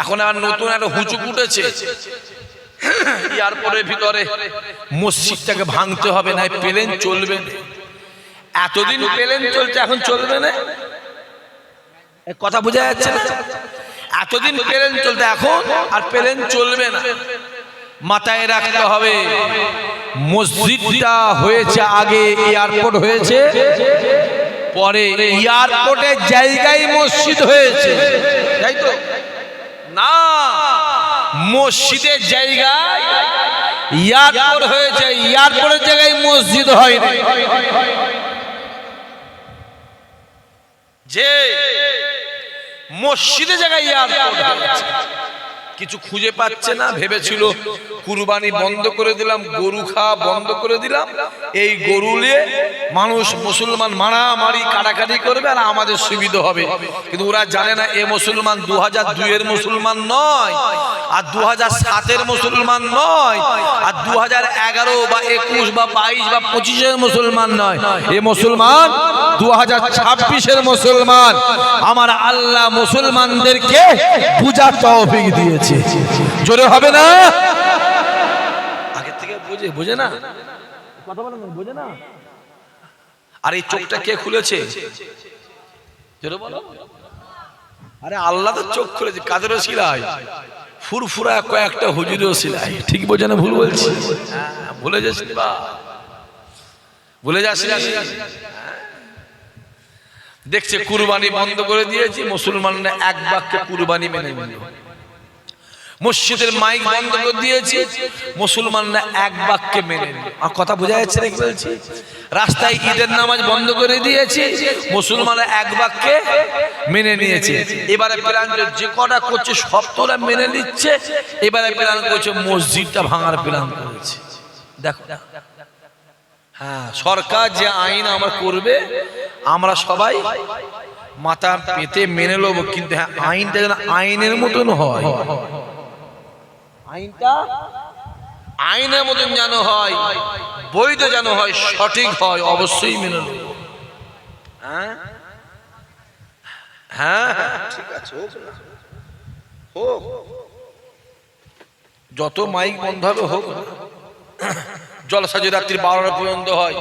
এখন আর নতুন একটা হুচুক উঠেছে, এয়ারপোর্টের ভিতরে মসজিদটাকে ভাঙতে হবে, না প্লেন চলবে না। এতদিন প্লেন চলছে, এখন চলবে না, কথা বোঝা যাচ্ছে না? এতদিন প্লেন চলতে, এখন আর প্লেন চলবে না। মাথায় রাখতে হবে, মসজিদটা হয়েছে আগে, এয়ারপোর্ট হয়েছে পরে। এয়ারপোর্টের জায়গায় মসজিদ হয়েছে, তাই তো না? মসজিদের জায়গায় এয়ারপোর্ট হয়েছে, এয়ারপোর্টের জায়গায় মসজিদ হয়নি। যে মসজিদের জায়গায় এয়ারপোর্ট হয়েছে, কিছু খুঁজে পাচ্ছে না, ভেবেছিল কুরবানি বন্ধ করে দিলাম, গরু খাওয়া বন্ধ করে দিলাম, এই গরু নিয়ে মানুষ মুসলমান মারামারি কাটাকাটি করবে আর আমাদের সুবিধা হবে। কিন্তু ওরা জানে না, এ মুসলমান 2002-এর মুসলমান নয়, আর 2007-এর মুসলমান নয়, আর 2011 বা 21 বা 22 বা 25-এর মুসলমান নয়, এ মুসলমান 2026-এর মুসলমান। আমার আল্লাহ মুসলমানদেরকে বুঝার তৌফিক দিয়েছে। জোরে হবে না? আগে থেকে বোঝে না, কথা বলেন, বোঝে না। আর এই চোখটা কে খুলেছে? জোরে বলো। আরে আল্লাহ তো চোখ খুলেছে, কাদের ওসিলায়? ফুরফুরা কয়েকটা হুজুরের ওসিলায়। ঠিক বোঝে না? ভুল বলছি? ভুলে যাস বা ভুলে যাস। দেখছে কুরবানি বন্ধ করে দিয়েছি, মুসলমানরা এক বাক্যে কুরবানি মেনে নিল। মসজিদের মাইক বন্ধ করে দিয়েছি, মুসলমানরা এক বাক্যে মেনে নিল। আর কথা বোঝা যাচ্ছে নাকি বলছি? রাস্তায় ঈদের নামাজ বন্ধ করে দিয়েছি, মুসলমানরা এক বাক্যে মেনে নিয়েছে। এবারে প্ল্যান যে কটা করছে সব তোরা মেনে নিচ্ছে, এবারে প্ল্যান করছে মসজিদটা ভাঙার প্ল্যান করেছে। দেখো, হ্যাঁ, সরকার যে আইন আমরা করবে আমরা সবাই মাথা পেতে মেনে নেব, কিন্তু হ্যাঁ, আইনটা যেন আইনের মতন হয়, আইনটা আইনের মতন যেন হয়, বৈধ যেন হয়, সঠিক হয়, অবশ্যই মেনে নেব। হ্যাঁ হ্যাঁ, ঠিক আছে, হোক, যত মাইক বন্ধ হবে হোক। জলসা যদি রাত্রি 12টা পর্যন্ত হয়,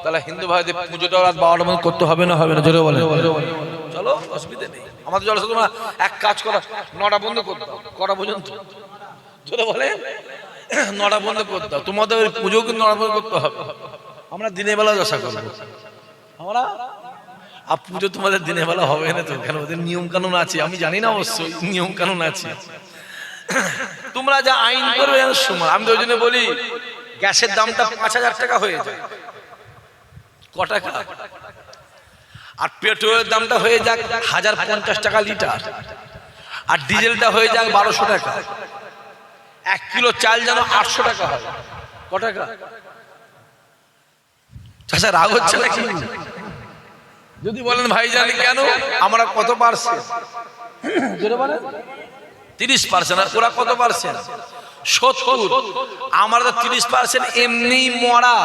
তাহলে হিন্দু ভাইদের পুজোটা রাত 12টা পর্যন্ত করতে হবে না? হবে না? জোরে বলে। চলো, অসুবিধা নেই। আমাদের জলসা তোমরা এক কাজ করো, 9টা বন্ধ করতে দাও। কটা পর্যন্ত? জোরে বলে। 9টা বন্ধ করতে দাও। তোমাদের পুজো কিন্তু 9টা বন্ধ করতে হবে। আমরা দিনের বেলা জলসা করবো আমরা। আর পুজো তোমাদের দিনের বেলা হবে না তো? কেন? ওদের নিয়ম কানুন আছে, আমি জানি না, অবশ্যই নিয়ম কানুন আছে। তোমরা যা আইন করবে সময়, আমি তো ওই জন্য বলি গ্যাসের দামটা 5000 টাকা হয়ে যায়, ক টাকা? আর পেট্রোলের দামটা হয়ে যাক 1050 টাকা লিটার, আর ডিজেলটা হয়ে যাক 1200 টাকা। 1 কিলো চাল যেন 800 টাকা হয়, ক টাকা? চাচা রাগ হচ্ছে নাকি? যদি বলেন ভাই জানি কেন, আমরা কত পার্সেন্ট? 30%। আর ওরা কত পার্সেন্ট? 70। আমরা তো 30% এমনি মরা।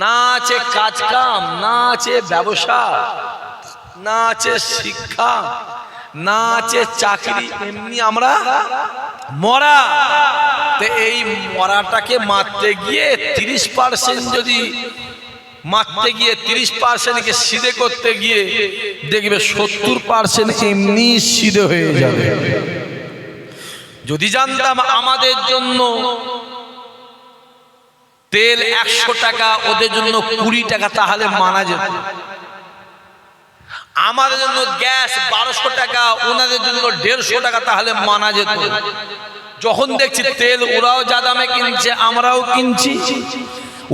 না আছে কাজ কাম, না আছে ব্যবসা, না আছে শিক্ষা, না আছে চাকরি, এমনি আমরা মরা। তো এই মরাটাকে মারতে গিয়ে 30% যদি মারতে গিয়ে 30%কে সিধে করতে গিয়ে দেখবে 70% এমনি সিধে হয়ে যাবে। যদি জানতাম আমাদের জন্য তেল 100 টাকা, ওদের জন্য 20 টাকা, তাহলে মানা যেত। আমাদের জন্য গ্যাস 1200 টাকা, ওনাদের জন্য 150 টাকা, তাহলে মানা যেত। যখন দেখছি তেল ওরাও যা দামে কিনছে আমরাও কিনছি,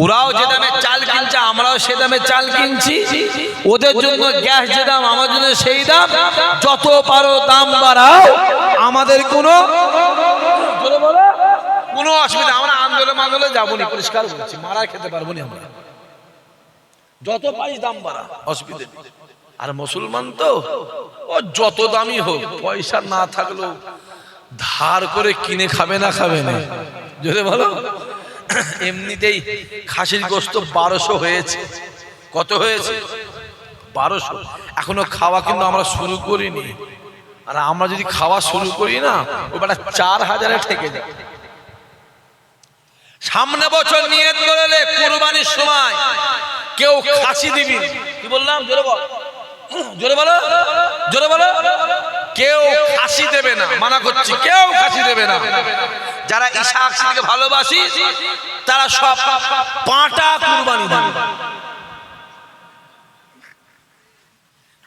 ওরাও যে দামে চাল কিনছে আমরাও সে দামে চাল কিনছি, ওদের জন্য গ্যাস যে দাম আমার জন্য সেই দাম, যত পারো দাম বাড়াও, আমাদের কোনো অসুবিধা। আমরা আন্দোলনে যাবো না, পরিষ্কার বলছি, মারা খেতে পারবো না আমরা। যত পারিস দাম বাড়া, অসুবিধা নেই। আর মুসলমান তো ও যত দামি হোক, পয়সা না থাকলেও ধার করে কিনে খাবে না, খাবে না? যদি বলো, এমনিতেই খাসির গোশত 1200 হয়েছে। কত হয়েছে? 1200। এখনো খাওয়া কিন্তু আমরা শুরু করিনি। আর আমরা যদি খাওয়া শুরু করি না ওটা 4000-এ ঠেকে যায়। সামনে বছর নিয়ত করলে কুরবানির সময় কেউ খাসি দিবি, কি বললাম জোরে বল, জোরে বলো, জোরে বলো, কেউ খাসি দেবে না, মানা করছি, কেউ খাসি দেবে না। যারা ঈশা আকসিকে ভালোবাসি তারা সব পাঁটা কুরবানি দেবে।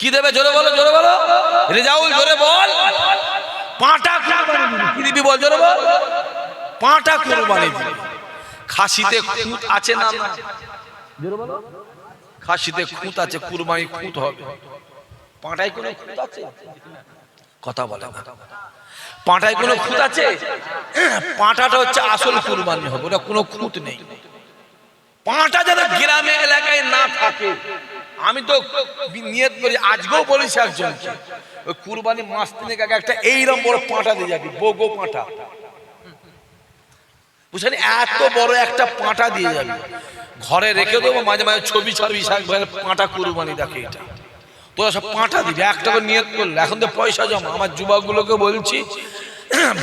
কি দেবে জোরে বলো, জোরে বলো, রেজাউল জোরে বল, পাঁটা কুরবানি দিবি। কি দিবি বল, জোরে বল, পাঁটা কুরবানি দিবি। খাসিতে খুঁত আছে না, জোরে বলো, খাসিতে খুঁত আছে, কুরবানি খুঁত হবে। পাঁটায় কোনো খুঁত আছে? কথা বলে না। পাঁটায় কোনো খুঁত আছে? পাঁটাটা হচ্ছে আসল কুরবানি হবে, ওটা কোনো খুঁত নেই। পাঁটা যেন গ্রামে এলাকায় না থাকে। আমি তো নিয়ত করি, আজকেও বলেছি একজনকে, ওই কুরবানি মাস 3 আগে একটা এইরকম বড় পাঁটা দিয়ে যাবি, বগো পাঁটা, বুঝলেন, এত বড় একটা পাঁটা দিয়ে যাবি, ঘরে রেখে দেবো, মাঝে মাঝে ছবি ছাড়বি, পাঁটা কুরবানি দেখে। এটা তোরা সব পাঁটা দিবি, একটা করে নিয়ত করলে। এখন তো পয়সা জমা, আমার যুবকগুলোকে বলছি,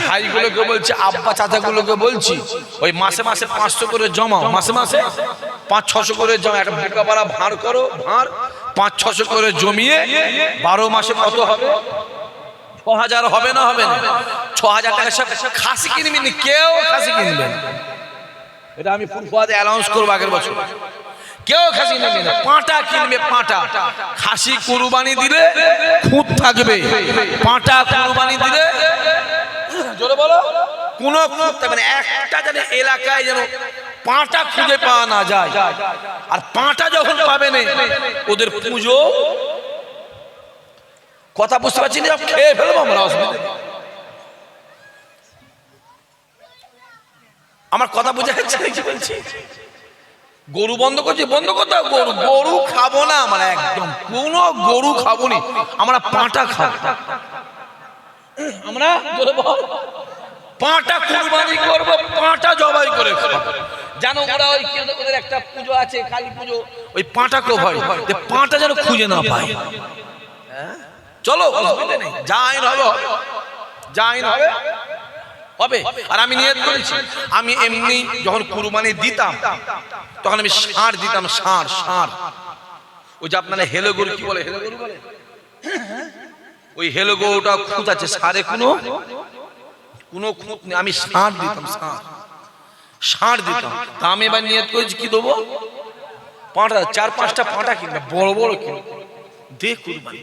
ভাইগুলোকে বলছি, আব্বা চাচাগুলোকে বলছি, ওই মাসে মাসে 500 করে জমাও, মাসে মাসে 500-600 করে জমা, একটা বোকাপাড়া ভাঁড় করো, ভাঁড় 500-600 করে জমিয়ে 12 মাসে কত হবে? 6000 হবে না? হবে না? 6000 টাকা সব খাসি কিনবি না, কেউ খাসি কিনবে না। এটা আমি ফুরফুয়াতে অ্যানাউন্স করবো আগের বছর, কেউ খাসি কিনবে না, পাঁটা কিনবে, পাঁটা। খাসি কুরবানি দিলে খুঁত থাকবে, পাঁটা কুরবানি দিলে জোরে বলো কোনো খুঁত থাকবে না। একটা যেন এলাকায় যেন পাঁটা খুঁজে পাওয়া না যায়। আর পাঁটা যখন পাবে না, ওদের পুজো, কথা বুঝতে পারছি না, খেয়ে ফেলবো আমরা, অসুবিধা। আমার কথা বুঝে যাচ্ছে কি বলছি? গরু বন্ধ করছি, বন্ধ করতে হবে। গরু গরু খাবো না আমরা, একদম কোনো গরু খাবো না আমরা, পাঁটা খাবো আমরা। পাঁটা কুরবানি করবো, পাঁটা জবাই করে খাবো। জানো ওরা ওই ওদের একটা পুজো আছে, কালী পুজো, ওই পাঁটা কো ভয়, পাঁটা যেন খুঁজে না পায়। চলো, অসুবিধা নেই, যা আইন হবে যা আইন হবে হবে। আর আমি নিয়ত করেছি, আমি এমনি যখন কুরবানি দিতাম তখন আমি ষাঁড় দিতাম, ষাঁড়, ষাঁড়। ওই যে আপনারা হেলো গরু কি বলে, হেলো গরু বলে, ওই হেলো গরুটা খুঁত আছে, ষাঁড়ে কোনো খুঁত নেই। আমি ষাঁড় দিতাম, ষাঁড়, ষাঁড় দিতাম। তা আমি এবার নিয়ত করেছি কি দেবো, পাঁটা, 4-5টা পাঁটা কিনবে, বড় বড় কিনবে, দেখ কুরবানি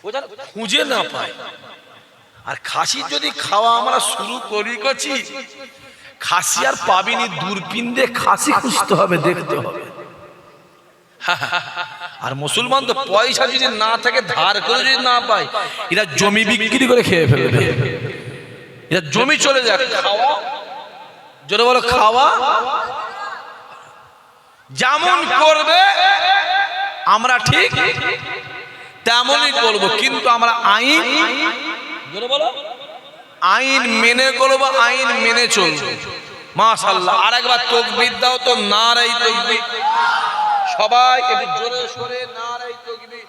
ও যেন খুঁজে না পায়। আর খাসি যদি খাওয়া আমরা শুরু করছি, খাসি আর পাবিনি, দূরবীন দিয়ে খাসি খুঁজতে হবে, দেখতে হবে। আর মুসলমান তো পয়সা যদি না থাকে, ধার করে যদি না পায়, এরা জমি বিক্রি করে খেয়ে ফেলবে, এরা জমি চলে যায়। খাওয়া, জোরে বলো, খাওয়া যেমন করবে আমরা ঠিক তেমনই করবো, কিন্তু আমরা আইন, জোরে বলো, আইন মেনে করবো, আইন মেনে চলবো। মাশাআল্লাহ। আর একবার তাকবীর দাও তো, নারায়ে তাকবীর। সবাই একটু জোরে সোরে নারায়ে তাকবীর।